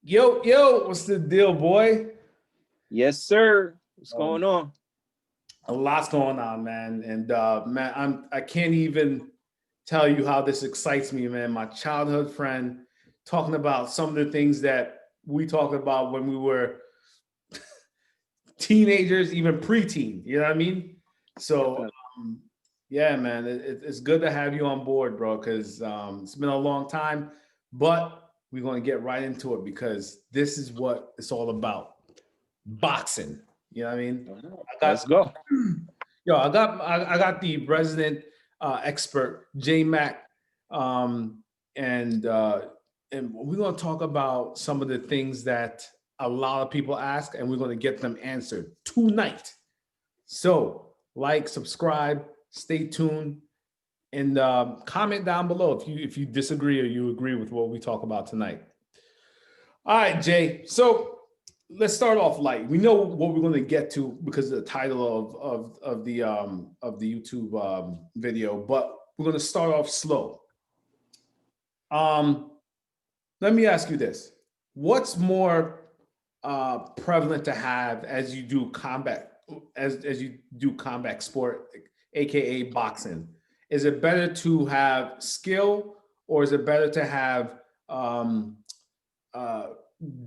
Yo, yo, what's the deal, boy? Yes, sir. What's Um, going on? a lot's going on, man. And man, I can't even tell you how this excites me, man. My childhood friend talking about some of the things that we talked about when we were teenagers, even preteen. You know what I mean? So Definitely. um, yeah, man, it's good to have you on board, bro, because it's been a long time, but we're going to get right into it because this is what it's all about. Boxing. You know what I mean? All right, I got let's go. I got the resident expert J Mac, um, and uh, and we're gonna talk about some of the things that a lot of people ask, and we're gonna get them answered tonight. So, like, subscribe, stay tuned, and comment down below if you disagree or you agree with what we talk about tonight. All right, Jay. So let's start off light. We know what we're going to get to because of the title of the YouTube video, but we're going to start off slow. Um, Let me ask you this: what's more prevalent to have as you do combat as you do combat sport, aka boxing? Is it better to have skill, or is it better to have um, uh,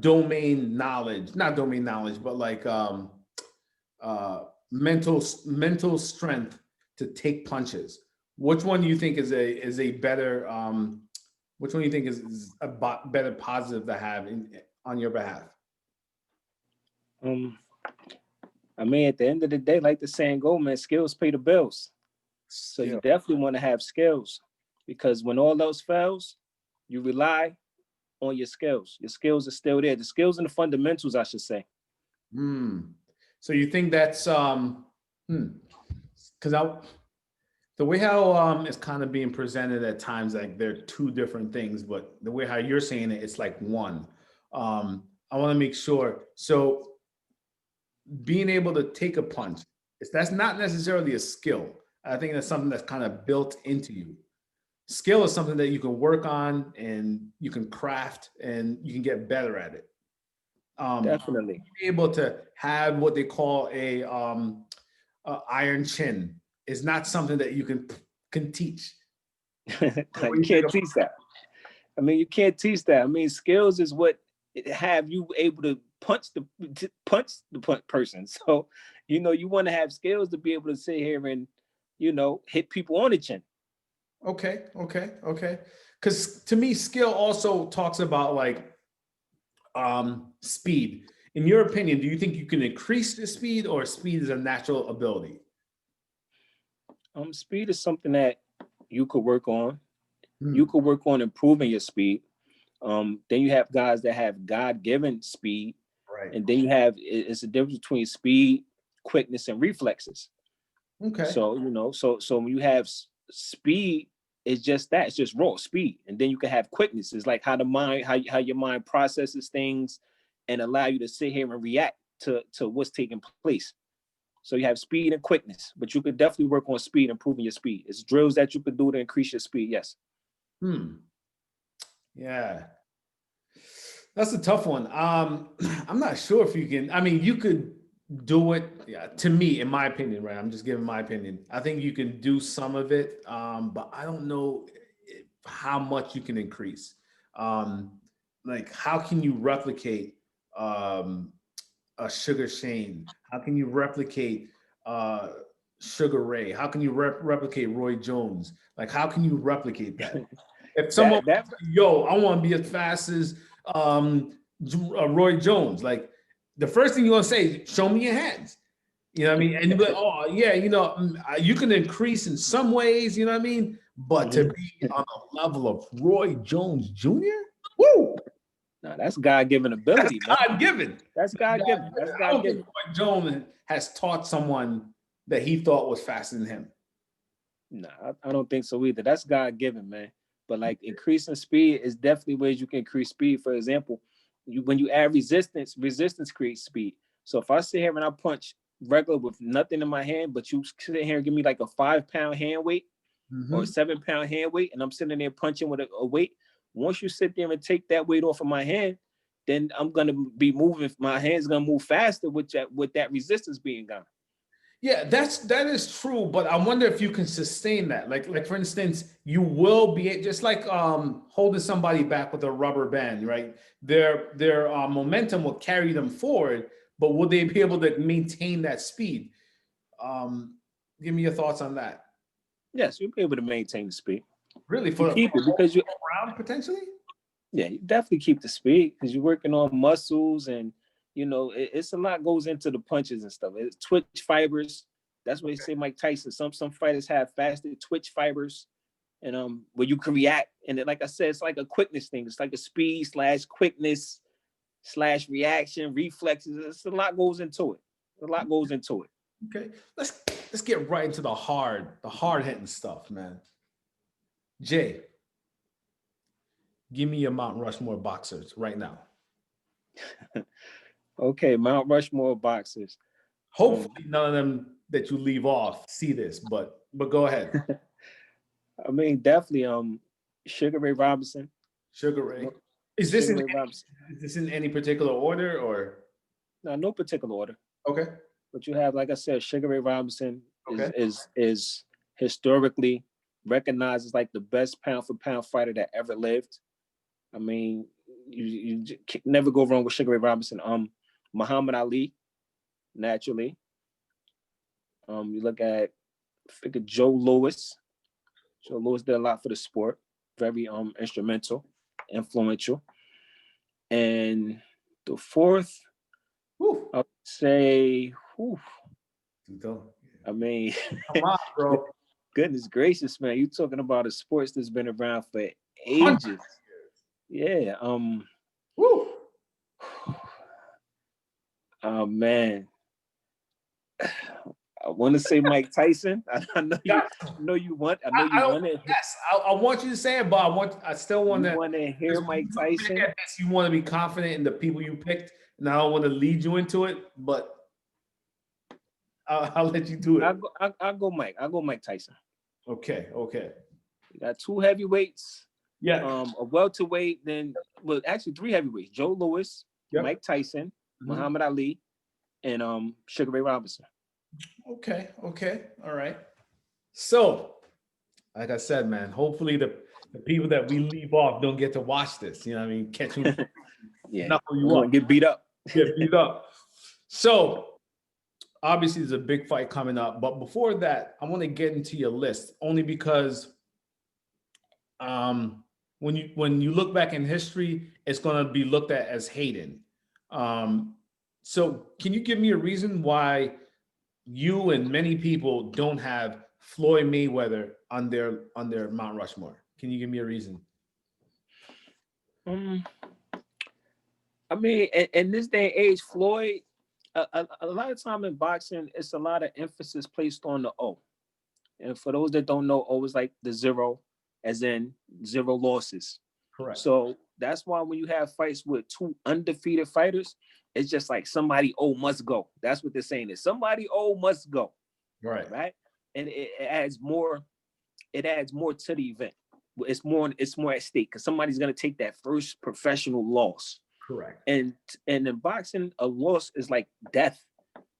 domain knowledge, not domain knowledge, but like mental strength to take punches? Which one do you think is a better which one do you think is a better positive to have on your behalf? Um, I mean, at the end of the day, like the saying go, man, skills pay the bills. So you Skill. definitely want to have skills because when all else fails, you rely on your skills. Your skills are still there. The skills and the fundamentals, I should say. Hmm. So you think that's because I the way how it's kind of being presented at times, like they're two different things, but the way how you're saying it, it's like one. I want to make sure. So being able to take a punch, that's not necessarily a skill. I think that's something that's kind of built into you. Skill is something that you can work on and you can craft and you can get better at it. Definitely. Being able to have what they call a iron chin is not something that you can teach. What You do you think can't teach that. I mean, you can't teach that. I mean, skills is what have you able to punch the person. So, you want to have skills to be able to sit here and, hit people on the chin. Okay, okay, okay. Because to me, skill also talks about like speed. In your opinion, do you think you can increase the speed, or speed is a natural ability? Speed is something that you could work on. You Hmm. could work on improving your speed. Then you have guys that have God-given speed, Right. and then you have it's a difference between speed, quickness, and reflexes. Okay. So so when you have speed, it's just that it's just raw speed, and then you can have quickness. It's like how the mind, how your mind processes things, and allow you to sit here and react to what's taking place. So you have speed and quickness, but you could definitely work on speed, improving your speed. It's drills that you could do to increase your speed. Yes. Hmm. Yeah. That's a tough one. I'm not sure if you can. I mean, you could do it. Yeah, to me, in my opinion, right? I'm just giving my opinion. I think you can do some of it, but I don't know how much you can increase. Um, like, how can you replicate um, a Sugar Shane? How can you replicate uh, Sugar Ray? How can you replicate Roy Jones? Like, how can you replicate that? If someone, that that yo, I want to be as fast as Roy Jones, like the first thing you're gonna say, show me your hands. You know what I mean? And you'll be like, oh yeah, you can increase in some ways, you know what I mean? But to Mhm. be on the level of Roy Jones Jr., woo, No, that's God given that's ability, man. God given. That's That's God God given. given. That's I God don't think given. Roy Jones has taught someone that he thought was faster than him. No, I don't think so either. That's God given, man. But like increasing speed is definitely ways you can increase speed. For example, when you add resistance, resistance creates speed. So if I sit here and I punch regular with nothing in my hand, but you sit here and give me like a 5 pound hand weight or a Hmm. 7 pound hand weight, and I'm sitting there punching with a weight. Once you sit there and take that weight off of my hand, then I'm gonna be moving. My hands gonna move faster with that resistance being gone. Yeah, that is true, but I wonder if you can sustain that. Like for instance, you will be just like holding somebody back with a rubber band, right? Their momentum will carry them forward, but will they be able to maintain that speed? Give me your thoughts on that. Yes, you'll be able to maintain the speed. Really, You keep it because you round potentially. Yeah, you definitely keep the speed because you're working on muscles and it's a lot goes into the punches and stuff. It's twitch fibers. That's what they say Mike Tyson. Some fighters have faster twitch fibers and where you can react. And like I said, it's like a quickness thing. It's like a speed / quickness / reaction, reflexes. It's a lot goes into it. A lot goes into it. Okay. Let's get right into the hard hitting stuff, man. Jay, give me your Mount Rushmore boxers right now. Okay, Mount Rushmore boxers. Hopefully none of them that you leave off see this, but go ahead. I mean, definitely Sugar Ray Robinson. Sugar Ray. Is this in any particular order or? No particular order. Okay. But you have, like I said, Sugar Ray Robinson Okay. is historically recognized as like the best pound for pound fighter that ever lived. I mean, you can never go wrong with Sugar Ray Robinson. Muhammad Ali, naturally. You look at figure Joe Louis. Joe Louis did a lot for the sport. Very instrumental, influential. And the fourth, I would say, I mean, come on, bro. Goodness gracious, man. You're talking about a sports that's been around for ages. Yeah. Oh man. I want to say Mike Tyson. I know you want it. Yes, I want you to say it, but I still want to hear Mike Tyson. You want to be confident in the people you picked, and I don't want to lead you into it, but I'll let you do it. I'll go Mike. I'll go Mike Tyson. Okay. You got two heavyweights. Yeah. A welterweight, actually 3 heavyweights: Joe Louis, Mike Tyson, Muhammad Ali, and Sugar Ray Robinson. Okay. All right. So, like I said, man, hopefully the people that we leave off don't get to watch this. You know what I mean? Catch you. Knuckle you up. Get beat up. So, obviously, there's a big fight coming up. But before that, I want to get into your list only because when you look back in history, it's going to be looked at as Hayden. So can you give me a reason why you and many people don't have Floyd Mayweather on their Mount Rushmore? Can you give me a reason? I mean, in this day and age, Floyd, a lot of time in boxing, it's a lot of emphasis placed on the O. And for those that don't know, O is like the 0, as in 0 losses. Correct. So that's why when you have fights with 2 undefeated fighters, it's just like somebody O must go. That's what they're saying is somebody O must go. Right. And it adds more to the event. It's more at stake because somebody's gonna take that first professional loss. Correct. And in boxing, a loss is like death.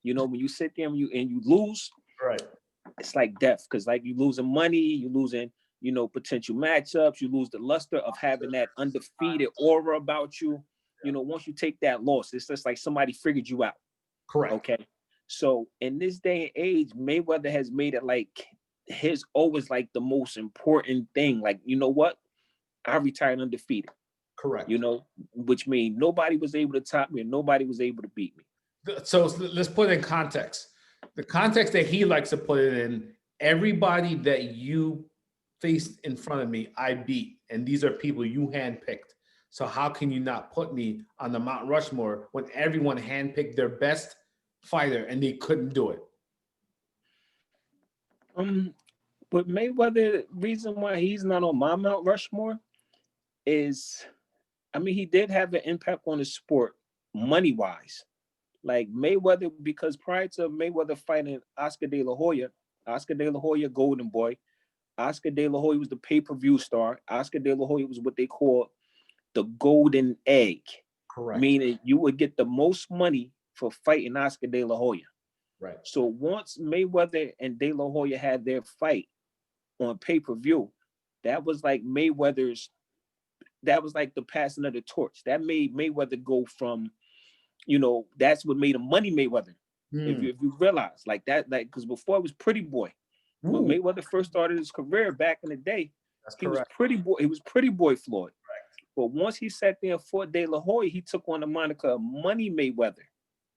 When you sit there and you lose, right? It's like death because like you losing money, you losing potential matchups, you lose the luster of having that undefeated aura about you. Once you take that loss, it's just like somebody figured you out. Correct. Okay. So in this day and age, Mayweather has made it like his always like the most important thing. Like, you know what? I retired undefeated. Correct. Which means nobody was able to top me and nobody was able to beat me. So let's put it in context. The context that he likes to put it in, everybody that you faced in front of me, I beat. And these are people you handpicked. So how can you not put me on the Mount Rushmore when everyone handpicked their best fighter and they couldn't do it? But Mayweather, reason why he's not on my Mount Rushmore is, I mean, he did have an impact on the sport money-wise. Like Mayweather, because prior to Mayweather fighting Oscar De La Hoya, Golden Boy, Oscar De La Hoya was the pay-per-view star. Oscar De La Hoya was what they call the golden egg. Correct. meaning you would get the most money for fighting Oscar De La Hoya. Right. So once Mayweather and De La Hoya had their fight on pay-per-view, that was like Mayweather's, that was like the passing of the torch. That made Mayweather go from, that's what made him Money Mayweather. If you realize like that, like, because before it was Pretty Boy. When Mayweather first started his career back in the day, was Pretty Boy. He was Pretty Boy Floyd. But once he sat there and fought De La Hoya, he took on the moniker of Money Mayweather.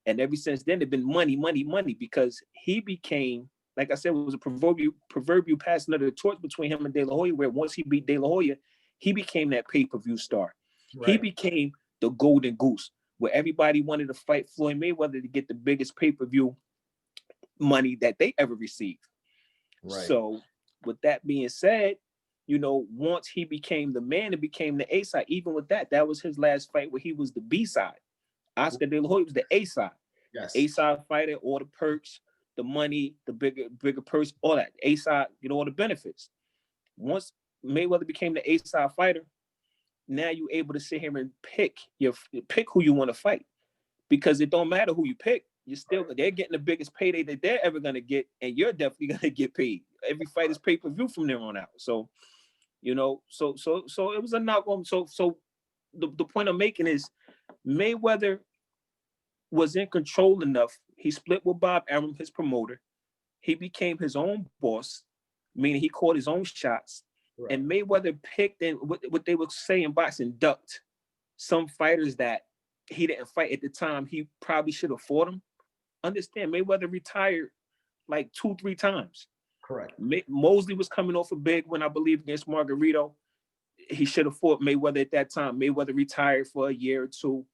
And ever since then, it's been money, money, money, because he became, like I said, it was a proverbial passing of the torch between him and De La Hoya, where once he beat De La Hoya, he became that pay-per-view star. Right. He became the golden goose, where everybody wanted to fight Floyd Mayweather to get the biggest pay-per-view money that they ever received. Right. So with that being said, once he became the man and became the A side, even with that, that was his last fight where he was the B side. Oscar De La Hoya was the A side. Yes. A side fighter, all the perks, the money, the bigger purse, all that. A side, all the benefits. Once Mayweather became the A side fighter, now you're able to sit here and pick who you want to fight, because it don't matter who you pick. They're getting the biggest payday that they're ever gonna get, and you're definitely gonna get paid. Every fight is pay-per-view from there on out. So, so it was a knock on. So the point I'm making is Mayweather was in control enough. He split with Bob Arum, his promoter. He became his own boss, meaning he called his own shots. Right. And Mayweather picked in what they would say in boxing, ducked some fighters that he didn't fight at the time. He probably should have fought them. Understand, Mayweather retired like 2-3 times. Correct. Mosley was coming off a big win, I believe, against Margarito. He should have fought Mayweather at that time. Mayweather retired for a year or two.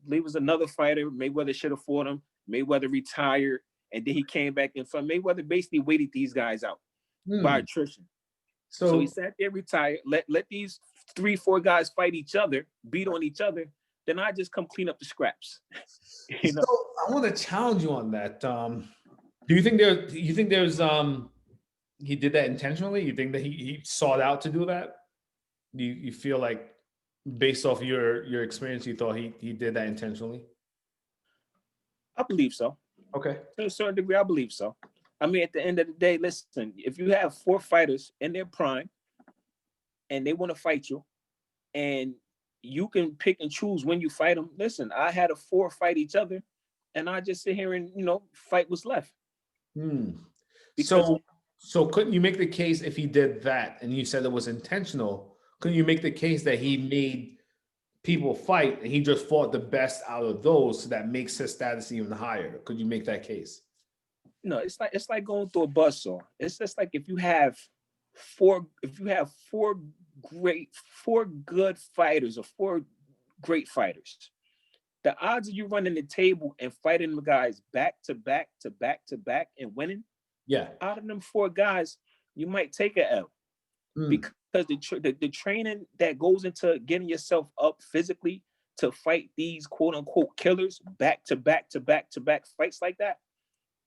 Lee was another fighter. Mayweather should have fought him. Mayweather retired, and then he came back and fought. Mayweather basically waited these guys out by attrition. So he sat there, retired, let these 3-4 guys fight each other, beat on each other. Then I just come clean up the scraps. So I want to challenge you on that. Do you think there's he did that intentionally? You think that he sought out to do that? Do you feel like, based off your experience, you thought he did that intentionally? I believe so. Okay. To a certain degree, I believe so. I mean, at the end of the day, listen, if you have 4 fighters in their prime and they want to fight you, and you can pick and choose when you fight them. Listen, I had a 4 fight each other, and I just sit here and fight what's left. So couldn't you make the case, if he did that and you said it was intentional, couldn't you make the case that he made people fight and he just fought the best out of those, so that makes his status even higher? Could you make that case? No, it's like going through a buzzsaw. It's just like if you have 4 good fighters or 4 great fighters, the odds of you running the table and fighting the guys back to back to back to back and winning, out of them 4 guys, you might take a L. Because the training that goes into getting yourself up physically to fight these quote unquote killers back to back to back to back fights like that,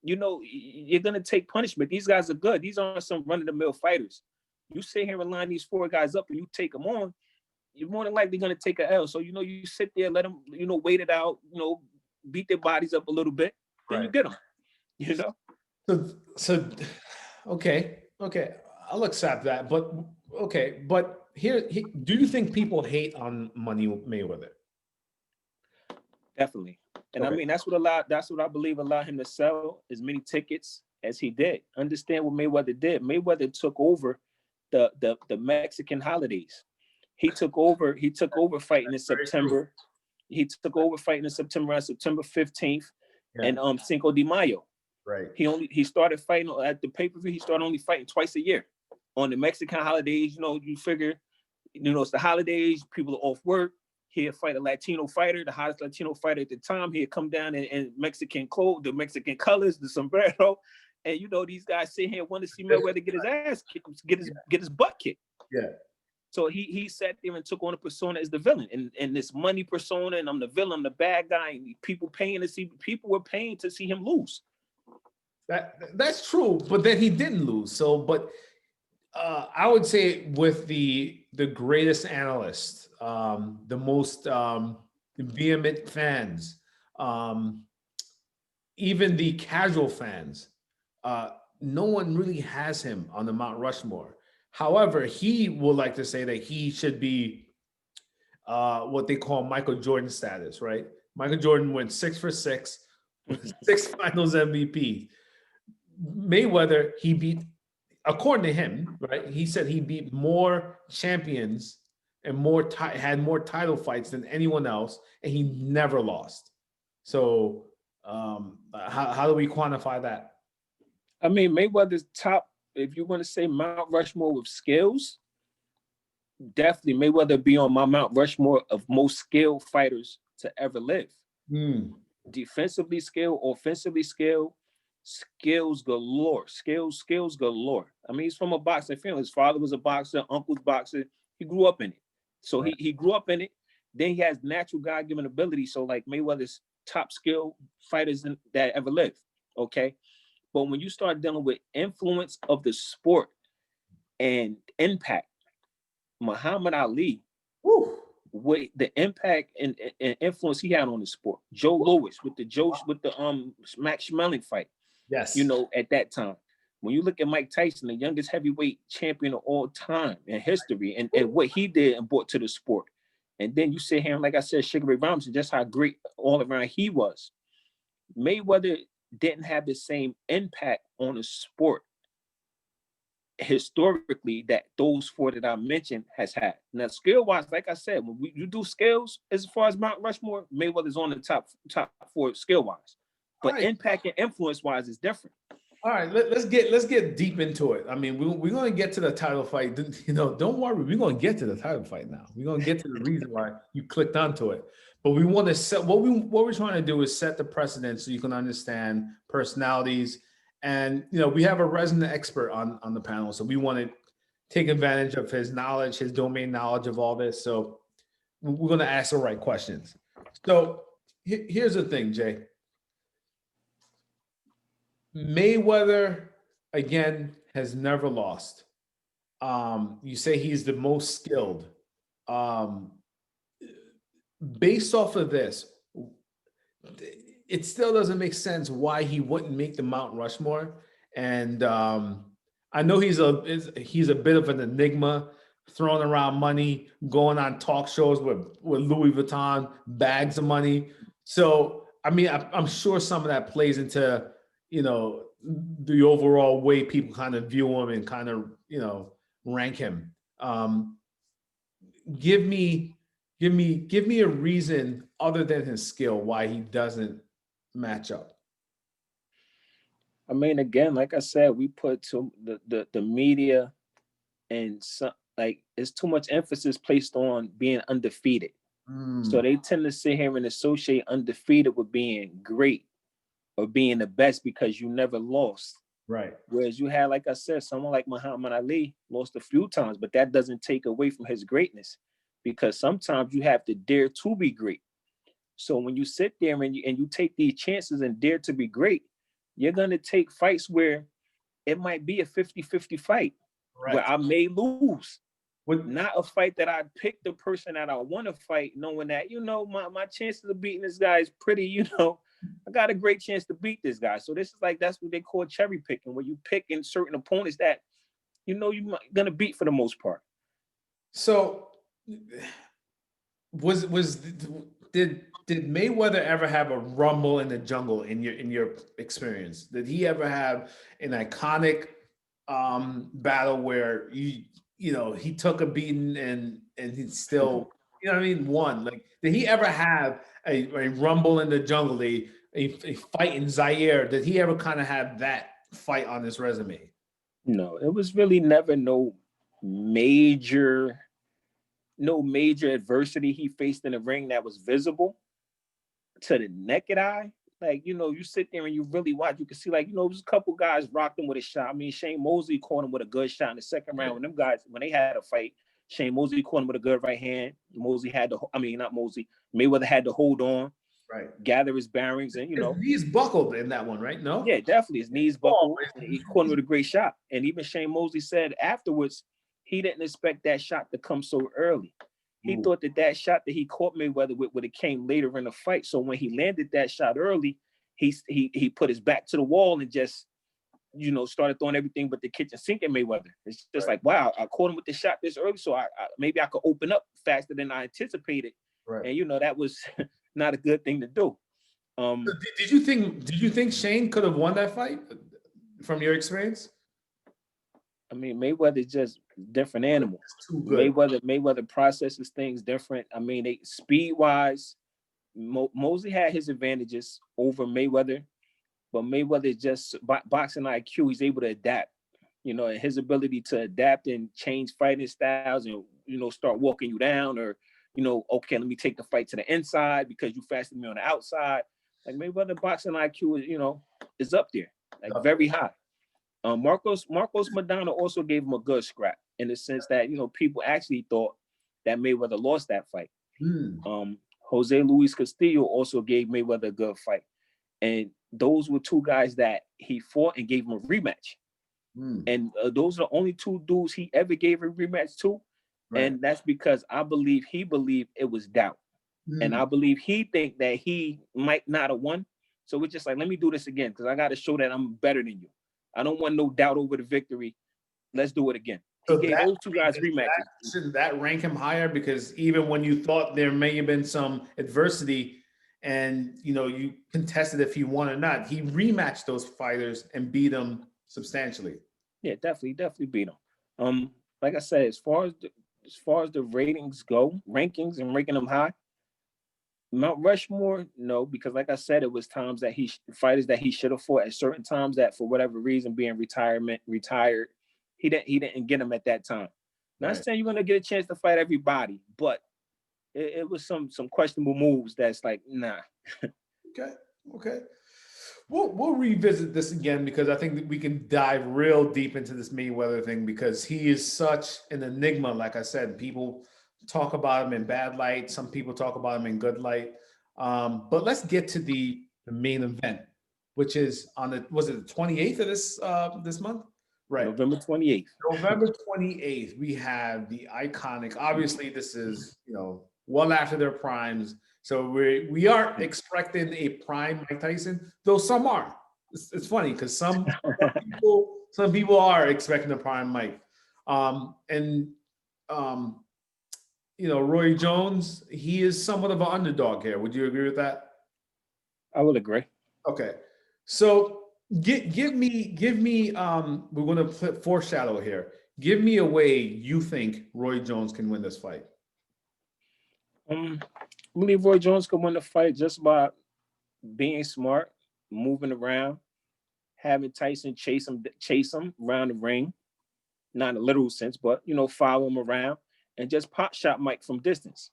you're gonna take punishment. These guys are good. These aren't some run-of-the-mill fighters. You sit here and line these 4 guys up and you take them on, you're more than likely gonna take a L. So you sit there, let them wait it out, beat their bodies up a little bit, then you get them. So okay, I'll accept that. But okay, but here, do you think people hate on Money Mayweather? Definitely. And I mean, that's what I believe allowed him to sell as many tickets as he did. Understand what Mayweather did. Mayweather took over the Mexican holidays. He took over fighting in September. He took over fighting in September on September 15th and Cinco de Mayo. Right. He started fighting at the pay-per-view. He started only fighting twice a year. On the Mexican holidays, you figure, it's the holidays, people are off work. He'd fight a Latino fighter, the hottest Latino fighter at the time. He'd come down in Mexican clothes, the Mexican colors, the sombrero. And these guys sit here and want to see Mayweather get his ass kicked, get his butt kicked. Yeah. So he sat there and took on a persona as the villain, and this money persona, and I'm the villain, I'm the bad guy, and people were paying to see him lose. That's true, but then he didn't lose. So, but I would say with the greatest analyst, the most vehement fans, um, even the casual fans, uh, no one really has him on the Mount Rushmore. However, he would like to say that he should be what they call Michael Jordan status, right? Michael Jordan went 6 for 6 with 6 Finals MVP. Mayweather, he beat, according to him, right? He said he beat more champions and had more title fights than anyone else, and he never lost. So, how do we quantify that? I mean, Mayweather's top, if you want to say Mount Rushmore with skills, definitely Mayweather be on my Mount Rushmore of most skilled fighters to ever live. Hmm. Defensively skilled, offensively skilled, skills galore, skills galore. I mean, he's from a boxing family. His father was a boxer, uncle's boxer. He grew up in it. So Right. he grew up in it. Then he has natural God-given ability. So like Mayweather's top skill fighters that ever lived. Okay. But when you start dealing with influence of the sport and impact, Muhammad Ali, Woo. with the impact and influence he had on the sport. Joe Louis with the Max Schmeling fight, you Yes. know, at that time. When you look at Mike Tyson, the youngest heavyweight champion of all time in history, and what he did and brought to the sport. And then you sit here, and like I said, Sugar Ray Robinson, just how great all around he was. Mayweather didn't have the same impact on the sport historically that those four that I mentioned has had. Now, skill wise, like I said, when you do skills as far as Mount Rushmore, Mayweather's on the top four skill wise, All but right. impact and influence wise is different. All right, let's get deep into it. I mean, we're going to get to the title fight. You know, don't worry, we're going to get to the title fight now. We're going to get to the reason why you clicked onto it. But we want to set what we're trying to do is set the precedent so you can understand personalities. And you know, we have a resident expert on the panel, so we want to take advantage of his knowledge, his domain knowledge of all this. So we're going to ask the right questions. So here's the thing, Jay. Mayweather again has never lost. You say he's the most skilled. Um, Based off of this, it still doesn't make sense why he wouldn't make the Mount Rushmore. And I know he's a bit of an enigma, throwing around money, going on talk shows with Louis Vuitton bags of money. So I mean, I'm sure some of that plays into you know the overall way people kind of view him and kind of rank him. Um, give me give me a reason other than his skill why he doesn't match up. I mean, again, like I said, we put to the media and some like it's too much emphasis placed on being undefeated. So Mm, they tend to sit here and associate undefeated with being great or being the best because you never lost. right. Whereas you had, like I said, someone like Muhammad Ali lost a few times, but that doesn't take away from his greatness because sometimes you have to dare to be great. So when you sit there and you take these chances and dare to be great, you're going to take fights where it might be a 50-50 fight where Correct. I may lose. What, Not a fight that I pick the person that I want to fight, knowing that, my chances of beating this guy is pretty, I got a great chance to beat this guy. So this is like, that's what they call cherry picking, where you pick in certain opponents that, you're going to beat for the most part. so was did Mayweather ever have a rumble in the jungle in your experience? Did he ever have an iconic battle where he took a beating and he still what I mean won? Like did he ever have a rumble in the jungle, a fight in Zaire? Did he ever kind of have that fight on his resume? No, it was really never major, no major adversity he faced in the ring that was visible to the naked eye. Like, you sit there and you really watch, you can see, like, there's a couple guys rocked him with a shot. I mean, Shane Mosley caught him with a good shot in the second round. When them guys, when they had a fight, Shane Mosley caught him with a good right hand. Mosley had to, I mean, not Mosley, Mayweather had to hold on, Right. gather his bearings, and, His knees buckled in that one, right? No? yeah, definitely. His knees Oh, buckled, and he caught him with a great shot. And even Shane Mosley said afterwards, he didn't expect that shot to come so early. He Ooh. thought that that shot that he caught Mayweather with would have came later in the fight. So when he landed that shot early, he put his back to the wall and just, you know, started throwing everything but the kitchen sink at Mayweather. It's just Right. like, wow, I caught him with the shot this early, so I maybe I could open up faster than I anticipated. Right. And you know, that was not a good thing to do. Did you think Shane could have won that fight from your experience? I mean, Mayweather is just a different animal. It's too good. Mayweather processes things different. I mean, they speed wise, Mosley had his advantages over Mayweather, but Mayweather is just boxing IQ. He's able to adapt, you know, and his ability to adapt and change fighting styles and, you know, start walking you down, or, you know, okay, let me take the fight to the inside because you faster than me on the outside. Like Mayweather boxing IQ is, you know, is up there, like very high. Marcos Maidana also gave him a good scrap in the sense that, you know, people actually thought that Mayweather lost that fight. Jose Luis Castillo also gave Mayweather a good fight. And those were two guys that he fought and gave him a rematch. And those are the only two dudes he ever gave a rematch to. Right. And that's because he believed it was doubt. And I believe he think that he might not have won. So it's just like, let me do this again because I got to show that I'm better than you. I don't want no doubt over the victory. Let's do it again. He gave those two guys rematches. Shouldn't that rank him higher? Because even when you thought there may have been some adversity and, you know, you contested if he won or not, he rematched those fighters and beat them substantially. Yeah, definitely beat them. Like I said, as far as the ratings go, rankings and ranking them high, Mount Rushmore, no, because like I said, it was times that fighters that he should have fought at certain times that for whatever reason being retired, he didn't get them at that time. Not saying you're gonna get a chance to fight everybody, but it was some questionable moves that's like, nah. Okay. We'll revisit this again because I think that we can dive real deep into this Mayweather thing because he is such an enigma. Like I said, people talk about him in bad light. Some people talk about him in good light. But let's get to the main event, which is was it the 28th of this month? Right. November 28th. November 28th, we have the iconic, obviously this is, you know, well after their primes. So we aren't expecting a prime Mike Tyson, though some are. It's funny because some people are expecting a prime Mike. You know, Roy Jones, he is somewhat of an underdog here. Would you agree with that? I would agree. Okay. So give me we're going to foreshadow here. Give me a way you think Roy Jones can win this fight. I believe Roy Jones could win the fight just by being smart, moving around, having Tyson chase him around the ring, not in a literal sense, but, you know, follow him around and just pop shot Mike from distance.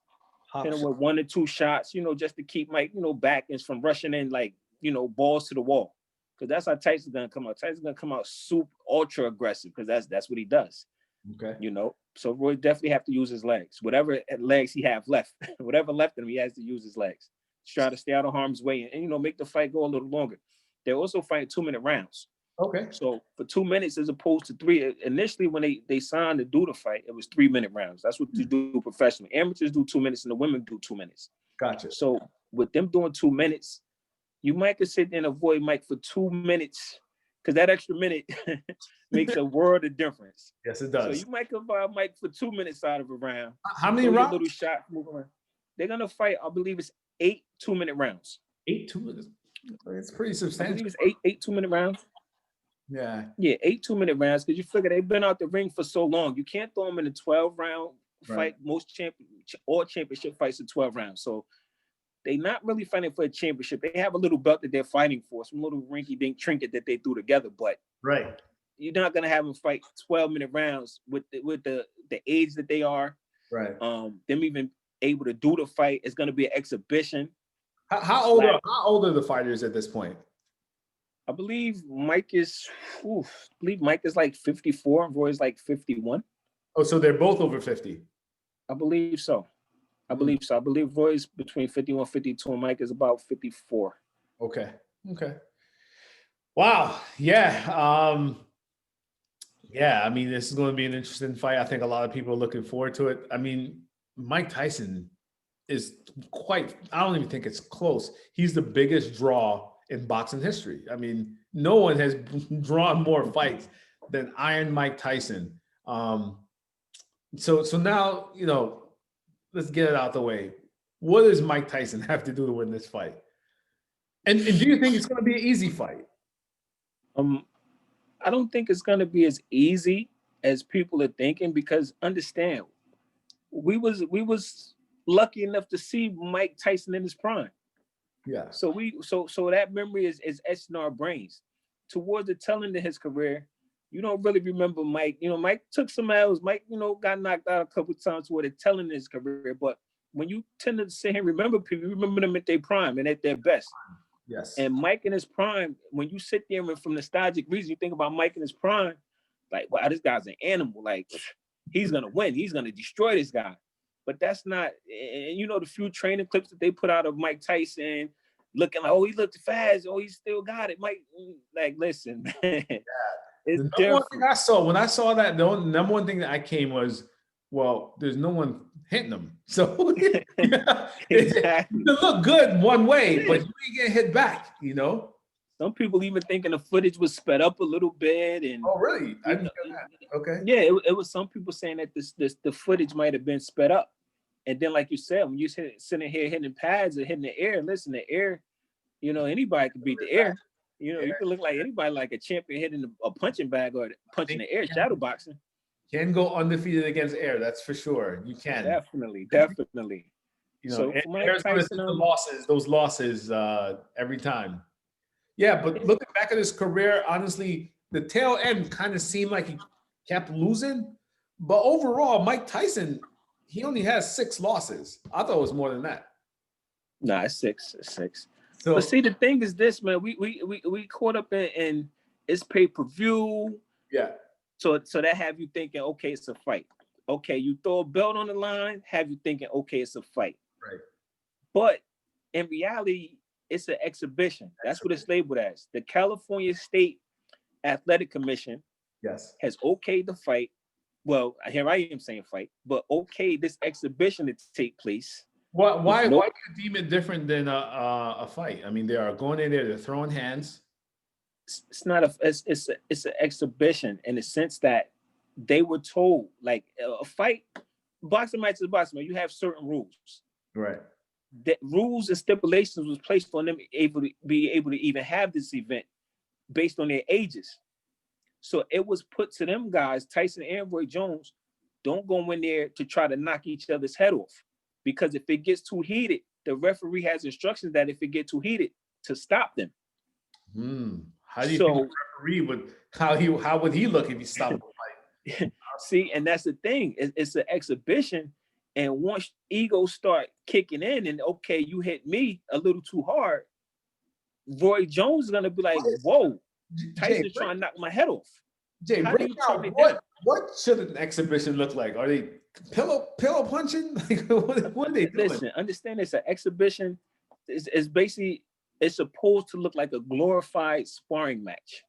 Hit him with 1 or 2 shots, you know, just to keep Mike, you know, back and from rushing in like, you know, balls to the wall. Because that's how Tyson's gonna come out. Tyson's gonna come out super ultra aggressive because that's what he does. Okay. You know, so Roy definitely have to use his legs. Whatever legs he have left, whatever left in him, he has to use his legs. Just try to stay out of harm's way and you know, make the fight go a little longer. They're also fighting 2-minute rounds. Okay. So for 2 minutes as opposed to 3. Initially, when they signed to do the fight, it was 3-minute rounds. That's what you do professionally. Amateurs do 2 minutes and the women do 2 minutes. Gotcha. So with them doing 2 minutes, you might could sit there and avoid Mike for 2 minutes because that extra minute makes a world of difference. Yes, it does. So you might avoid Mike for 2 minutes out of a round. How many rounds? Little shot, move around. They're gonna fight. I believe it's 8 2-minute rounds. 8 2-minute. It's pretty substantial. I believe it's 8 2-minute rounds. Yeah. Yeah, 8 2-minute rounds because you figure they've been out the ring for so long. You can't throw them in a 12-round fight. Right. Most championship fights are 12 rounds. So they're not really fighting for a championship. They have a little belt that they're fighting for, some little rinky-dink trinket that they threw together. But right, you're not gonna have them fight 12-minute rounds with the age that they are. Right. Them even able to do the fight. It's gonna be an exhibition. How old are the fighters at this point? I believe Mike is like 54 and Roy's like 51. Oh, so they're both over 50. I believe so. I believe Roy's between 51, 52, and Mike is about 54. Okay. Wow. Yeah. Yeah. I mean, this is going to be an interesting fight. I think a lot of people are looking forward to it. I mean, Mike Tyson is quite, I don't even think it's close. He's the biggest draw in boxing history. I mean, no one has drawn more fights than Iron Mike Tyson. So now, let's get it out the way. What does Mike Tyson have to do to win this fight? And do you think it's going to be an easy fight? I don't think it's gonna be as easy as people are thinking, because understand, we was lucky enough to see Mike Tyson in his prime. Yeah. So that memory is etched in our brains. Towards the tail end of his career, you don't really remember Mike. Mike took some L's. Mike, got knocked out a couple of times toward the tail end of his career. But when you tend to sit here and remember people, you remember them at their prime and at their best. Yes. And Mike in his prime, when you sit there and from nostalgic reason, you think about Mike in his prime, like, wow, this guy's an animal. Like, he's gonna win. He's gonna destroy this guy. But that's not. And the few training clips that they put out of Mike Tyson, looking like, oh, he looked fast. Oh, he still got it. Mike, like, listen, man, it's the different. One thing I saw when I saw that, the number one thing that I came was, well, there's no one hitting them. So Exactly. It look good one way, but you ain't getting hit back, Some people even thinking the footage was sped up a little bit. And oh, really? I didn't know that. Okay. Yeah, it was some people saying that the footage might have been sped up. And then, like you said, when you sitting here hitting pads or hitting the air, listen, the air, anybody could beat the air. You can look like anybody, like a champion hitting a punching bag or punching the air, shadow boxing. Can go undefeated against air, that's for sure. You can. Definitely. So air's going to see those losses every time. Yeah, but looking back at his career, honestly, the tail end kind of seemed like he kept losing. But overall, Mike Tyson, he only has 6 losses. I thought it was more than that. Nah, it's 6. So, but see, the thing is this, man. We caught up in it's pay-per-view. Yeah. So that have you thinking, okay, it's a fight. Okay, you throw a belt on the line, have you thinking, okay, it's a fight. Right. But in reality, it's an exhibition. That's what it's labeled as. The California State Athletic Commission has okayed the fight. Well, here I am saying fight, but okay, this exhibition to take place. Why do you deem it different than a fight? I mean, they are going in there, they're throwing hands. It's not it's an exhibition in the sense that they were told, like, a fight, boxing match is boxing match. You have certain rules. Right. That rules and stipulations was placed on them be able to even have this event based on their ages. So it was put to them guys, Tyson and Roy Jones, don't go in there to try to knock each other's head off. Because if it gets too heated, the referee has instructions that if it gets too heated, to stop them. How do you think the referee would, how would he look if he stopped the fight? See, and that's the thing. It's an exhibition. And once egos start kicking in and, okay, you hit me a little too hard, Roy Jones is going to be like, whoa, Tyson's trying to knock my head off. Jay, break down what should an exhibition look like? Are they pillow punching? Like, what are they doing? Listen, understand it's an exhibition. It's basically, it's supposed to look like a glorified sparring match.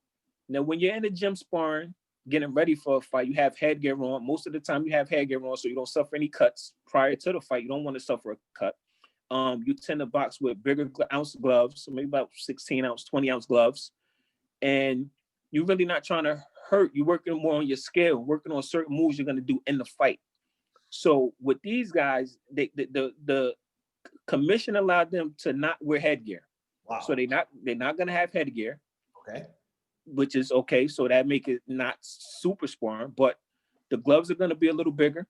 Now, when you're in the gym sparring, getting ready for a fight, you have headgear on. Most of the time you have headgear on so you don't suffer any cuts prior to the fight. You don't want to suffer a cut. You tend to box with bigger ounce gloves, so maybe about 16 ounce, 20 ounce gloves. And you're really not trying to hurt. You're working more on your skill, working on certain moves you're going to do in the fight. So with these guys, the commission allowed them to not wear headgear. Wow. So they're not going to have headgear. Okay. Which is okay. So that make it not super sparring, but the gloves are going to be a little bigger.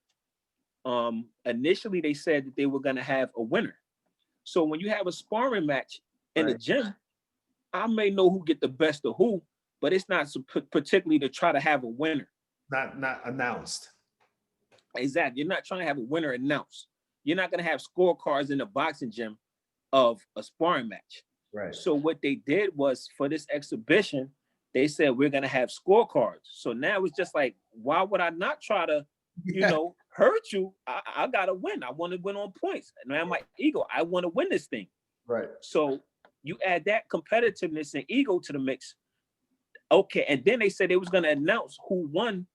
Initially, they said that they were going to have a winner. So when you have a sparring match in the gym, I may know who get the best of who, but it's not particularly to try to have a winner. Not announced. Exactly. You're not trying to have a winner announced. You're not going to have scorecards in the boxing gym of a sparring match. Right. So what they did was, for this exhibition, they said, we're going to have scorecards. So now it's just like, why would I not try to, hurt you? I got to win. I want to win on points. And I'm my ego. I want to win this thing. Right. So you add that competitiveness and ego to the mix. Okay. And then they said they was going to announce who won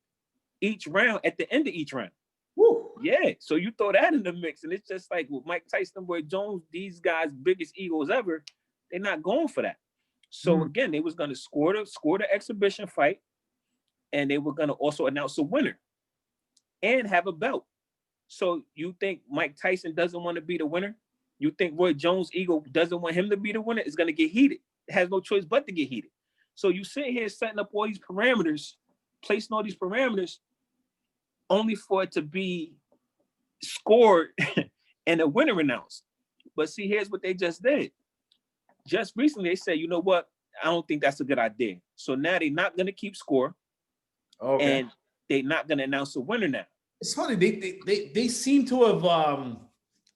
each round at the end of each round. Woo. Yeah, so you throw that in the mix, and it's just like with Mike Tyson, Roy Jones, these guys' biggest egos ever, they're not going for that. So again, they was gonna score the exhibition fight, and they were gonna also announce a winner and have a belt. So you think Mike Tyson doesn't want to be the winner? You think Roy Jones' ego doesn't want him to be the winner? It's gonna get heated. It has no choice but to get heated. So you sit here setting up all these parameters, placing all these parameters, only for it to be scored and a winner announced. But see, here's what they just did. Just recently, they said, you know what? I don't think that's a good idea. So now they're not going to keep score, and they're not going to announce a winner now. It's funny. They seem to have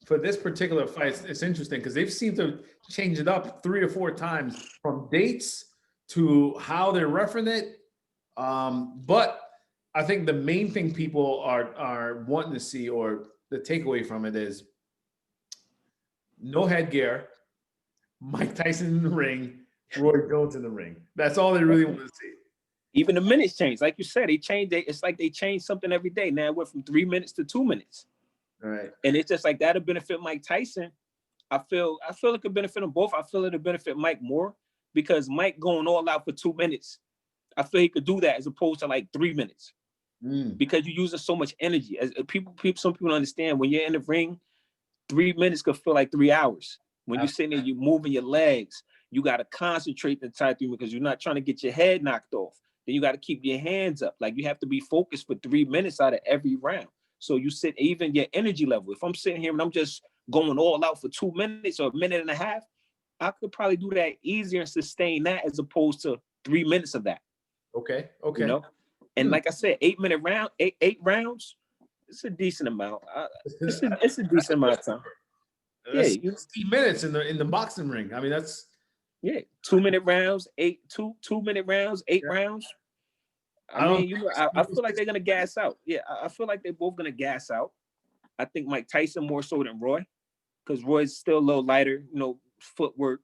for this particular fight. It's interesting because they've seemed to change it up 3 or 4 times from dates to how they're referencing it. But I think the main thing people are wanting to see, or the takeaway from it, is no headgear, Mike Tyson in the ring, Roy Jones in the ring. That's all they really want to see. Even the minutes changed. Like you said, they changed. It's like they change something every day. Now it went from 3 minutes to 2 minutes. All right. And it's just like that'll benefit Mike Tyson. I feel it could benefit them both. I feel it'll benefit Mike more because Mike going all out for 2 minutes. I feel he could do that as opposed to like 3 minutes. Because you're using so much energy. As some people understand when you're in the ring, 3 minutes could feel like 3 hours. When you're sitting there, you're moving your legs. You got to concentrate the entire 3 minutes because you're not trying to get your head knocked off. Then you got to keep your hands up. Like you have to be focused for 3 minutes out of every round. So you sit even your energy level. If I'm sitting here and I'm just going all out for 2 minutes or a minute and a half, I could probably do that easier and sustain that as opposed to 3 minutes of that. Okay. You know? And like I said, 8 minute round, eight rounds, it's a decent amount. It's a decent amount of time. That's 60 minutes in the boxing ring. I mean, that's 2 minute rounds, 2 minute rounds, 8 rounds. I feel like they're gonna gas out. Yeah, I feel like they're both gonna gas out. I think Mike Tyson more so than Roy, because Roy's still a little lighter, footwork.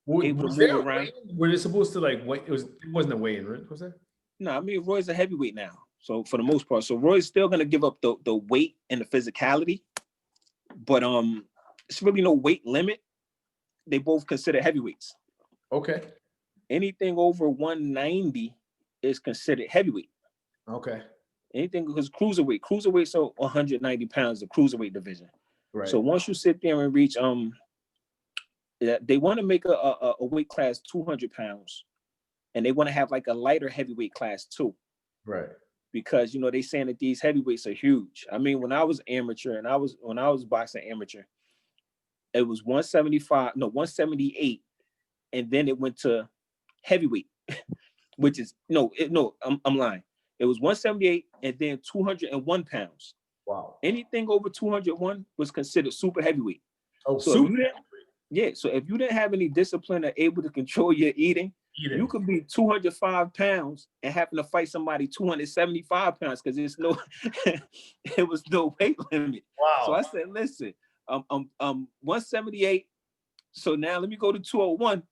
Was there around. Were they supposed to like wait? It wasn't a weigh-in, right? Was there? No, I mean Roy's a heavyweight now, so for the most part, so Roy's still gonna give up the weight and the physicality, but it's really no weight limit. They both consider heavyweights. Okay. Anything over 190 is considered heavyweight. Okay. Anything because cruiserweight, so 190 pounds, the cruiserweight division. Right. So once you sit there and reach, they want to make a weight class 200 pounds. And they want to have like a lighter heavyweight class too. Right. Because, they saying that these heavyweights are huge. I mean, when I was amateur and when I was boxing amateur, it was 178. And then it went to heavyweight, which is, I'm lying. It was 178 and then 201 pounds. Wow. Anything over 201 was considered super heavyweight. Oh, so so if you didn't have any discipline or able to control your eating, you could be 205 pounds and having to fight somebody 275 pounds because it was no weight limit. Wow. So I said, listen, 178. So now let me go to 201.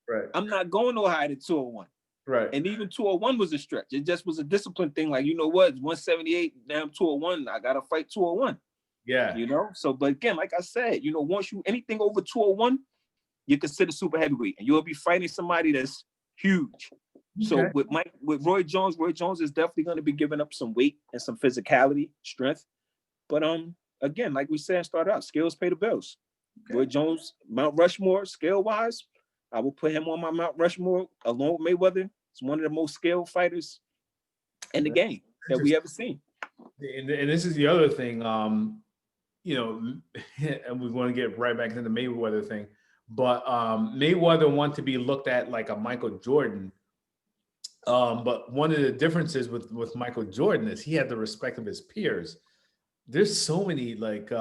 Right. I'm not going no higher than 201. Right. And even 201 was a stretch. It just was a discipline thing. Like, you know what? 178, now I'm 201. I got to fight 201. Yeah. So, but again, like I said, once anything over 201, you consider super heavyweight and you'll be fighting somebody that's huge. Okay. So with Roy Jones is definitely going to be giving up some weight and some physicality, strength. But again, like we said, start out, skills pay the bills. Okay. Roy Jones, Mount Rushmore, skill-wise, I will put him on my Mount Rushmore along with Mayweather. It's one of the most skilled fighters in the game that we ever seen. And this is the other thing, and we want to get right back into the Mayweather thing, but Mayweather want to be looked at like a Michael Jordan. But one of the differences with Michael Jordan is he had the respect of his peers. There's so many like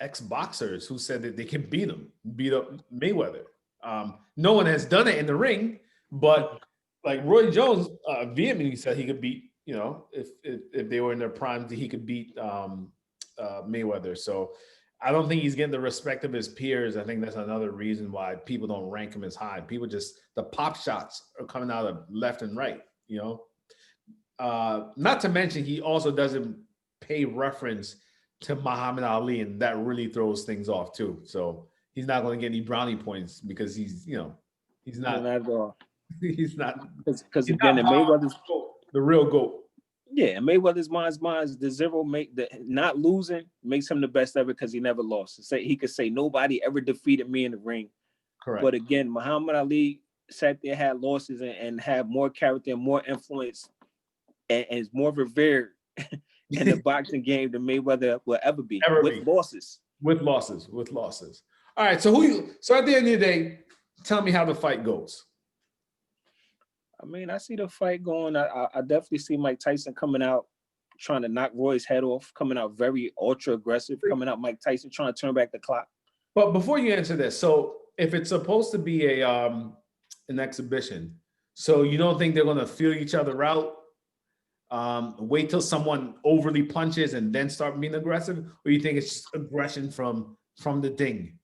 ex-boxers who said that they can beat up Mayweather. No one has done it in the ring, but like Roy Jones vehemently said he could beat, if they were in their prime, he could beat Mayweather. So I don't think he's getting the respect of his peers. I think that's another reason why people don't rank him as high. People the pop shots are coming out of left and right, Not to mention he also doesn't pay reference to Muhammad Ali, and that really throws things off too. So he's not going to get any brownie points because he's, he's No, not, not at all. he's not, Because he's again, not the Mayweather's the real GOAT. yeah, Mayweather's minds the zero make the not losing makes him the best ever because he never lost. Say he could say nobody ever defeated me in the ring. Correct. But again, Muhammad Ali sat there, had losses, and had more character and more influence, and is more revered in the boxing game than Mayweather will ever be with losses. With losses. All right. So at the end of the day, tell me how the fight goes. I mean, I see the fight going. I definitely see Mike Tyson coming out, trying to knock Roy's head off, coming out very ultra aggressive, coming out Mike Tyson trying to turn back the clock. But before you answer this, so if it's supposed to be an exhibition, so you don't think they're gonna feel each other out? Wait till someone overly punches and then start being aggressive, or you think it's just aggression from the ding?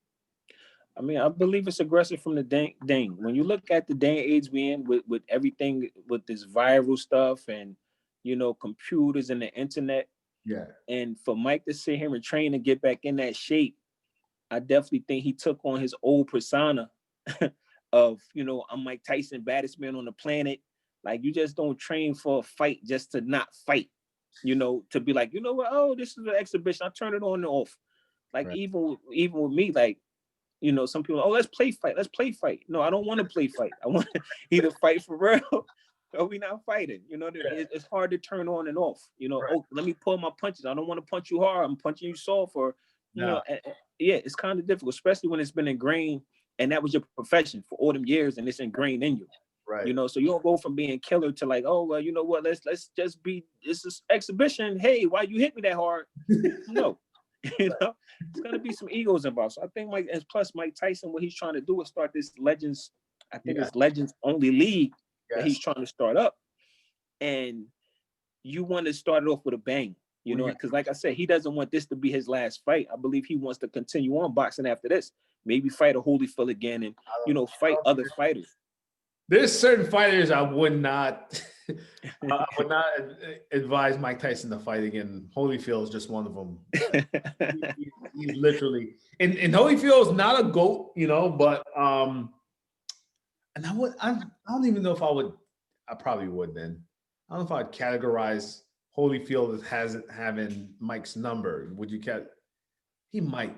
I mean, I believe it's aggressive from the ding. When you look at the day and age we in with everything with this viral stuff and computers and the internet, Yeah. and for Mike to sit here and train and get back in that shape, I definitely think he took on his old persona of I'm Mike Tyson, baddest man on the planet. Like, you just don't train for a fight just to not fight, to be like, what? Oh, this is an exhibition. I turn it on and off. Like, right. even with me, like, some people, oh, let's play fight. No, I don't want to play fight. I want to either fight for real or we not fighting. It's hard to turn on and off. Right. Oh, let me pull my punches. I don't want to punch you hard. I'm punching you soft, or yeah, it's kind of difficult, especially when it's been ingrained and that was your profession for all them years and it's ingrained in you. Right. So you don't go from being killer to like, oh, well, you know what? Let's just be, it's an exhibition. Hey, why you hit me that hard? No. It's gonna be some egos involved. So I think Mike Tyson, what he's trying to do is start this Legends. I think it's Legends only league that he's trying to start up, and you want to start it off with a bang, because like I said, he doesn't want this to be his last fight. I believe he wants to continue on boxing after this. Maybe fight a Holyfield again, and fight other fighters. There's certain fighters I would not. I would not advise Mike Tyson to fight again. Holyfield is just one of them. He's literally, and Holyfield's not a GOAT, but and I don't even know if I would. I probably would then. I don't know if I'd categorize Holyfield as having Mike's number. Would you He might.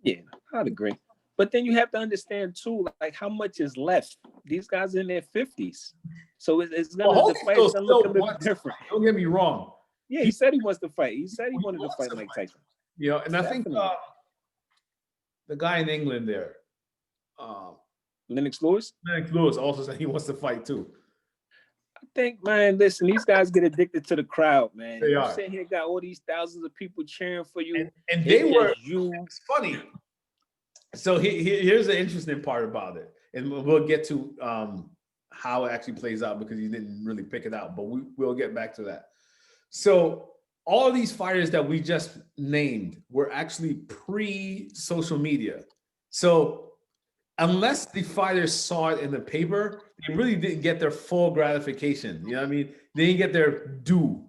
Yeah, I'd agree. But then you have to understand too, like how much is left. These guys in their 50s, so it's gonna the fight's gonna look a little different. Don't get me wrong. Yeah, he said he wants to fight. He said he wanted to fight Mike Tyson. And definitely. I think the guy in England there, Lennox Lewis. Lennox Lewis also said he wants to fight too. I think, man, listen, these guys get addicted to the crowd, man. They are. Sitting here, got all these thousands of people cheering for you, and they were. It's funny. So here's the interesting part about it, and we'll get to how it actually plays out because you didn't really pick it out, but we'll get back to that. So all of these fighters that we just named were actually pre-social media. So unless the fighters saw it in the paper, they really didn't get their full gratification. You know what I mean? They didn't get their due,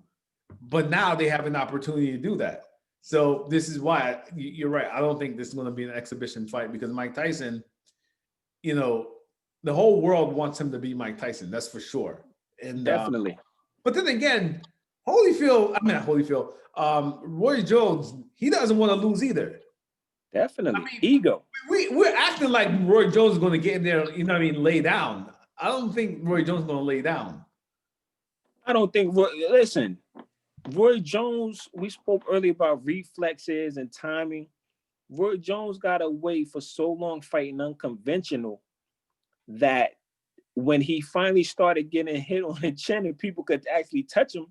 but now they have an opportunity to do that. So this is why you're right. I don't think this is going to be an exhibition fight because Mike Tyson, the whole world wants him to be Mike Tyson. That's for sure. And definitely. But then again, Roy Jones, he doesn't want to lose either. Definitely. Ego. We're acting like Roy Jones is going to get in there, lay down. I don't think Roy Jones is going to lay down. I don't think, listen, Roy Jones, we spoke earlier about reflexes and timing. Roy Jones got away for so long fighting unconventional that when he finally started getting hit on the chin and people could actually touch him,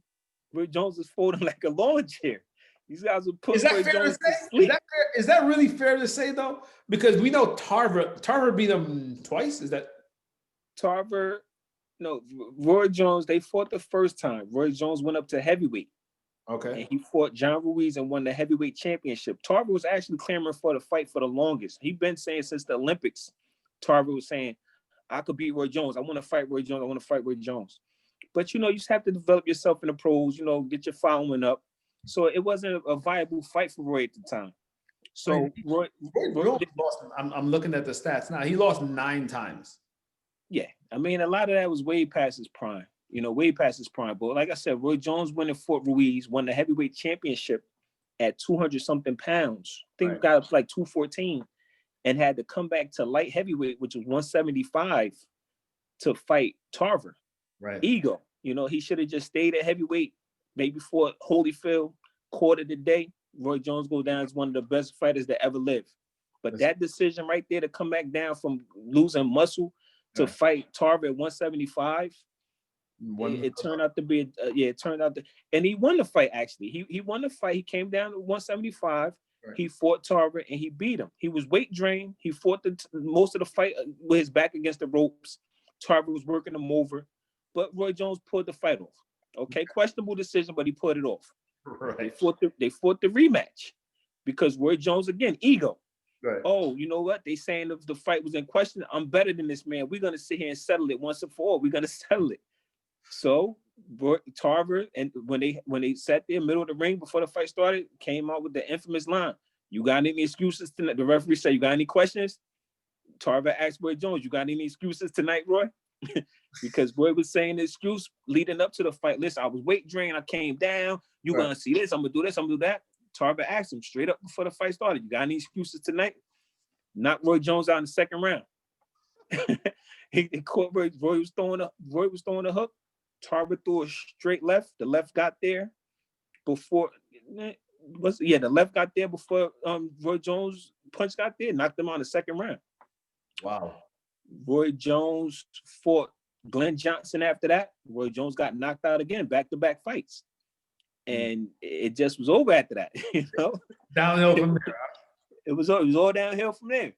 Roy Jones was folding like a lawn chair. These guys would put Roy Jones to sleep. Is that really fair to say, though? Because we know Tarver beat him twice. Is that? Tarver, no, Roy Jones, they fought the first time. Roy Jones went up to heavyweight. Okay. And he fought John Ruiz and won the heavyweight championship. Tarver was actually clamoring for the fight for the longest. He'd been saying since the Olympics, Tarver was saying, I could beat Roy Jones. I want to fight Roy Jones. But, you just have to develop yourself in the pros, get your following up. So it wasn't a viable fight for Roy at the time. So Roy Jones lost. I'm looking at the stats now. He lost 9 times. Yeah, I mean, a lot of that was way past his prime. Way past his prime. But like I said, Roy Jones winning Fort Ruiz, won the heavyweight championship at 200 something pounds. I think got up to like 214, and had to come back to light heavyweight, which was 175, to fight Tarver. Right. Ego. He should have just stayed at heavyweight, maybe fought Holyfield, quarter the day. Roy Jones go down as one of the best fighters that ever lived. But that decision right there to come back down from losing muscle to fight Tarver at 175, it turned out to be, and he won the fight, actually. He won the fight. He came down to 175. Right. He fought Tarver and he beat him. He was weight drained. He fought most of the fight with his back against the ropes. Tarver was working him over, but Roy Jones pulled the fight off. Okay, questionable decision, but he pulled it off. Right. They fought the rematch because Roy Jones, again, ego. Right. Oh, you know what? They saying if the fight was in question, I'm better than this man. We're gonna sit here and settle it once and for all. We're gonna settle it. So Tarver, and when they sat there middle of the ring before the fight started, came out with the infamous line: "You got any excuses tonight?" The referee said, "You got any questions?" Tarver asked Roy Jones, "You got any excuses tonight, Roy?" Because Roy was saying the excuse leading up to the fight. Listen, I was weight drained. I came down. You gonna see this? I'm gonna do this. I'm gonna do that. Tarver asked him straight up before the fight started, "You got any excuses tonight?" Knocked Roy Jones out in the second round. he caught Roy. Roy was throwing a hook. Tarver threw a straight left. The left got there before. The left got there before Roy Jones' punch got there. Knocked him out in the second round. Wow. Roy Jones fought Glenn Johnson after that. Roy Jones got knocked out again, back-to-back fights. And it just was over after that, Downhill from there. It was all downhill from there.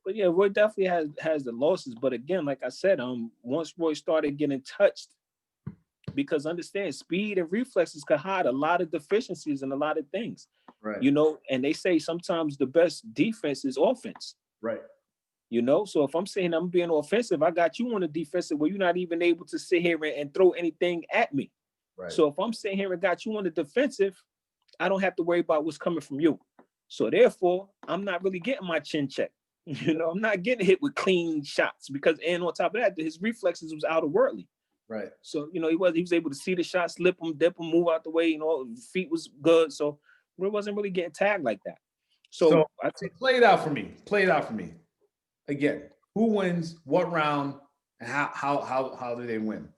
But yeah, Roy definitely has the losses. But again, like I said, once Roy started getting touched, because understand, speed and reflexes can hide a lot of deficiencies and a lot of things. Right. And they say sometimes the best defense is offense. Right. So if I'm saying I'm being offensive, I got you on the defensive where you're not even able to sit here and throw anything at me. Right. So if I'm sitting here and got you on the defensive, I don't have to worry about what's coming from you. So therefore, I'm not really getting my chin checked. I'm not getting hit with clean shots and on top of that, his reflexes was out of worldly. Right. So, he was able to see the shot, slip him, dip him, move out the way, feet was good. So Roy wasn't really getting tagged like that. So I think play it out for me. Again, who wins, what round, and how do they win?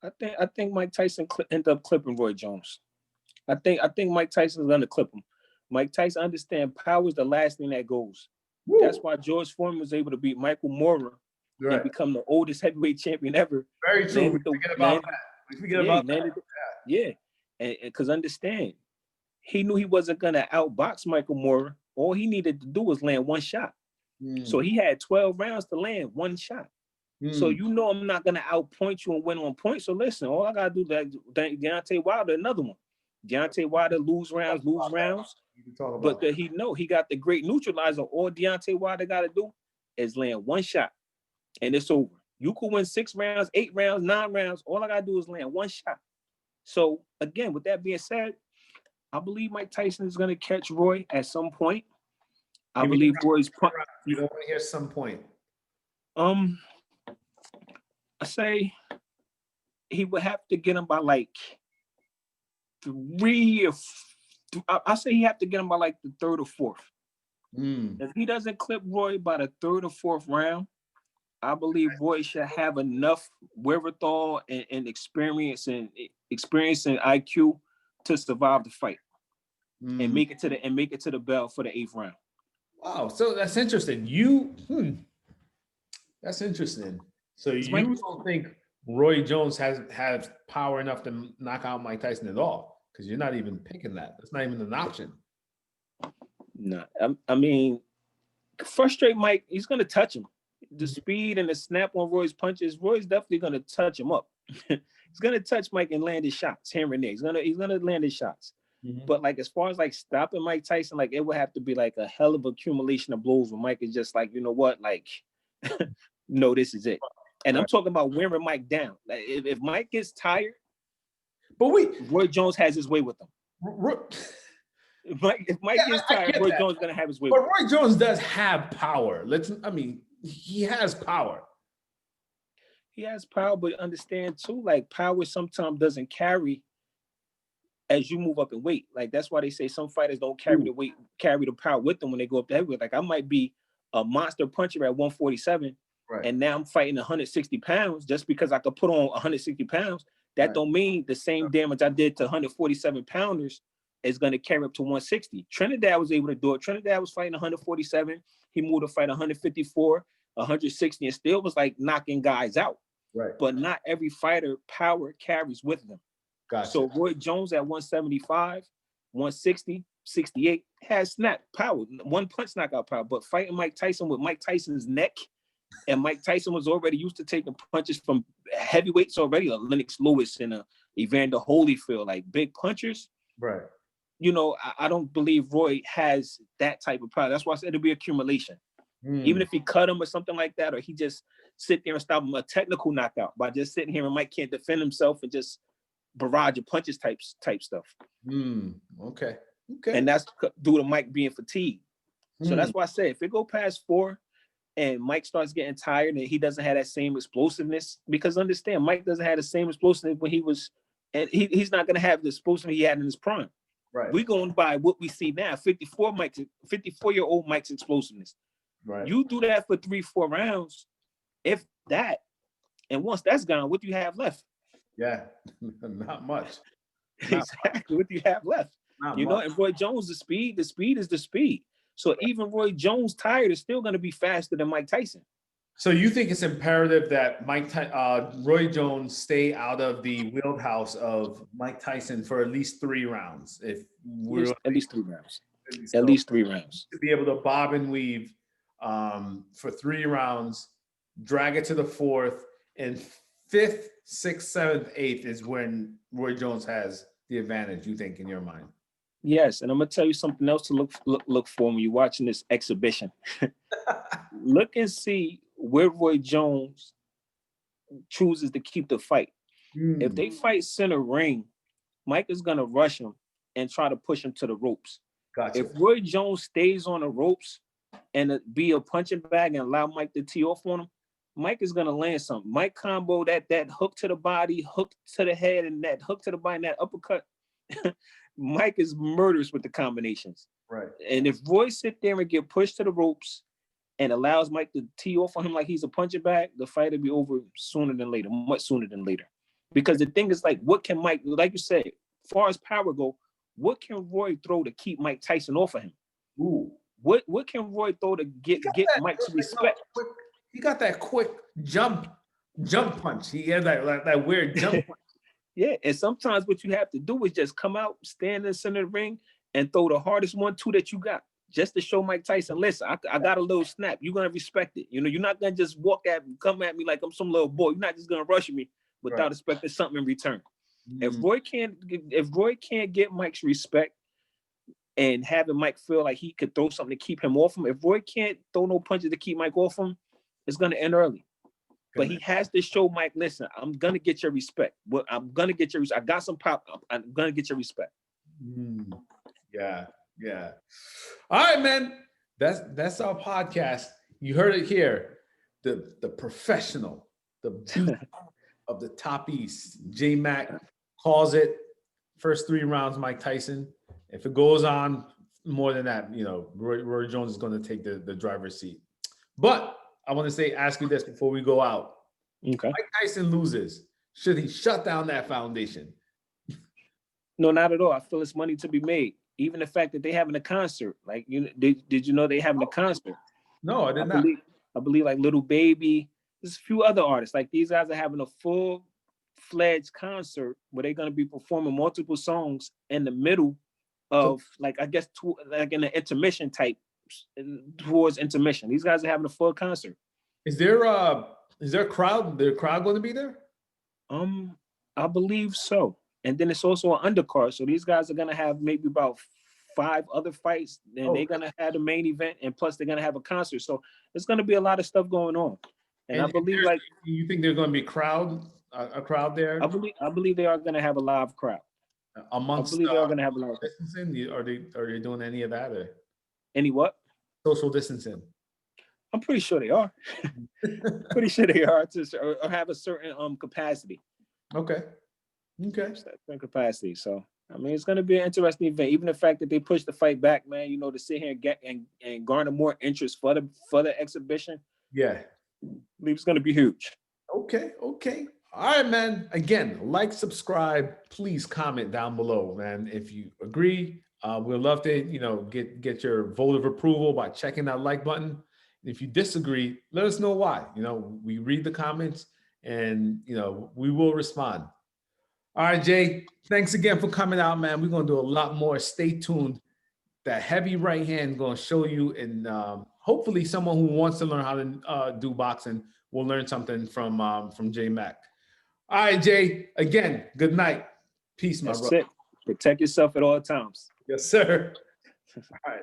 I think Mike Tyson ended up clipping Roy Jones. I think Mike Tyson's gonna clip him. Mike Tyson understands power is the last thing that goes. Woo. That's why George Foreman was able to beat Michael Moorer and become the oldest heavyweight champion ever. Very true. We forget about that. Yeah, and because understand, he knew he wasn't gonna outbox Michael Moorer. All he needed to do was land one shot. So he had 12 rounds to land one shot. So I'm not gonna outpoint you and win on point. So listen, all I gotta do is Deontay Wilder, another one. Deontay Wilder lose rounds. But he got the great neutralizer. All Deontay Wilder gotta do is land one shot, and it's over. You could win 6 rounds, 8 rounds, 9 rounds. All I gotta do is land one shot. So again, with that being said, I believe Mike Tyson is gonna catch Roy at some point. I believe Roy's punch. You don't want to hear some point. I say he would have to get him by like 3 or I say he have to get him by like the 3rd or 4th. If he doesn't clip Roy by the 3rd or 4th round, I believe Roy should have enough wherewithal and experience and IQ to survive the fight and make it to the bell for the 8th round. Wow, so that's interesting. That's interesting. So you don't think Roy Jones has power enough to knock out Mike Tyson at all? Because you're not even picking that. That's not even an option. No, I mean, frustrate Mike. He's going to touch him. The speed and the snap on Roy's punches. Roy's definitely going to touch him up. He's going to touch Mike and land his shots here and there. He's gonna land his shots. But like as far as like stopping Mike Tyson, like it would have to be like a hell of accumulation of blows where Mike is just like, you know what, like, no, this is it. And I'm talking about wearing Mike down. Like if Mike gets tired, But Roy Jones has his way with them. If Mike gets tired, Roy Jones is gonna have his way. But Roy Jones does have power. He has power. He has power, but understand too, like power sometimes doesn't carry as you move up in weight. Like that's why they say some fighters don't carry the weight, carry the power with them when they go up to heavyweight. Like I might be a monster puncher at 147, right, and now I'm fighting 160 pounds just because I could put on 160 pounds. That right. Don't mean the same damage I did to 147 pounders is going to carry up to 160. Trinidad was able to do it. Trinidad was fighting 147. He moved to fight 154, 160, and still was like knocking guys out. Right. But not every fighter power carries with them. Gotcha. So Roy Jones at 175, 160, 68 has snap power. One punch knockout power. But fighting Mike Tyson with Mike Tyson's neck, and Mike Tyson was already used to taking punches from heavyweights already, like Lennox Lewis and Evander Holyfield, like big punchers. Right. You know, I don't believe Roy has that type of power. That's why I said it'll be accumulation. Even if he cut him or something like that, or he just sit there and stop him, a technical knockout by just sitting here and Mike can't defend himself and just barrage of punches type stuff. Okay. And that's due to Mike being fatigued. So that's why I say if it go past 4 and Mike starts getting tired and he doesn't have that same explosiveness, because understand Mike doesn't have the same explosiveness when he was, and he's not going to have the explosiveness he had in his prime. Right. We're going by what we see now. 54-year-old Mike's explosiveness. Right. You do that for 3-4 rounds, if that, and once that's gone, what do you have left? Yeah, not much. Exactly. What do you have left? Not you much. Know, and Roy Jones, the speed is the speed. So even Roy Jones tired is still going to be faster than Mike Tyson. So you think it's imperative that Roy Jones stay out of the wheelhouse of Mike Tyson for at least 3 rounds? At least 3 rounds. At least 3 rounds. To be able to bob and weave for 3 rounds, drag it to the 4th, and 5th, 6th, 7th, 8th is when Roy Jones has the advantage, you think, in your mind? Yes, and I'm gonna tell you something else to look for when you're watching this exhibition. Look and see where Roy Jones chooses to keep the fight. If they fight center ring, Mike is gonna rush him and try to push him to the ropes. Gotcha. If Roy Jones stays on the ropes and be a punching bag and allow Mike to tee off on him, Mike is gonna land something. Mike combo that hook to the body, hook to the head, and that hook to the body, and that uppercut. Mike is murderous with the combinations. Right. And if Roy sit there and get pushed to the ropes and allows Mike to tee off on him like he's a punching bag, the fight will be over sooner than later, much sooner than later. Because the thing is, like, what can Mike, like you said, as far as power go, what can Roy throw to keep Mike Tyson off of him? Ooh. What can Roy throw to get Mike's respect? He got that quick jump punch. He had that weird jump punch. Yeah, and sometimes what you have to do is just come out, stand in the center of the ring, and throw the hardest 1-2 that you got, just to show Mike Tyson, listen, I got a little snap. You're gonna respect it. You know, you're not gonna just come at me like I'm some little boy. You're not just gonna rush me without expecting something in return. If Roy can't get Mike's respect and having Mike feel like he could throw something to keep him off him, if Roy can't throw no punches to keep Mike off him, it's gonna end early. But he has to show Mike, listen, I'm going to get your respect. I'm going to get your respect. I got some pop. I'm going to get your respect. Yeah. All right, man. That's our podcast. You heard it here. The professional, the beat of the Top East. J-Mac calls it. First 3 rounds, Mike Tyson. If it goes on more than that, you know, Roy Jones is going to take the driver's seat. But I want to ask you this before we go out. Okay. Mike Tyson loses. Should he shut down that foundation? No, not at all. I feel it's money to be made. Even the fact that they're having a concert. Like, did you know they're having a concert? No, I did not. I believe like Little Baby. There's a few other artists. Like these guys are having a full-fledged concert where they're going to be performing multiple songs in the middle of, like, I guess, like in an intermission type. Towards intermission, these guys are having a full concert. Is there a crowd? Their crowd going to be there? I believe so. And then it's also an undercard, so these guys are going to have maybe about 5 other fights. Then they're going to have the main event, and plus they're going to have a concert. So there's going to be a lot of stuff going on. And I believe, like, you think there's going to be crowd a crowd there I believe they are going to have a live crowd. I amongst believe they are going to have a live. distancing? Are they doing any of that or Any what? social distancing? I'm pretty sure they are. Pretty sure they are or have a certain capacity. Okay. Certain capacity. So I mean, it's going to be an interesting event. Even the fact that they pushed the fight back, man. You know, to sit here and get and garner more interest for the exhibition. Yeah. I believe it's going to be huge. Okay. All right, man. Again, like, subscribe, please comment down below, man. If you agree, we'd love to, get your vote of approval by checking that like button. If you disagree, let us know why. We read the comments and we will respond. All right, Jay. Thanks again for coming out, man. We're gonna do a lot more. Stay tuned. That heavy right hand gonna show you, and hopefully, someone who wants to learn how to do boxing will learn something from J Mac. All right, Jay. Again, good night. Peace, my brother. That's it. Protect yourself at all times. Yes, sir. All right.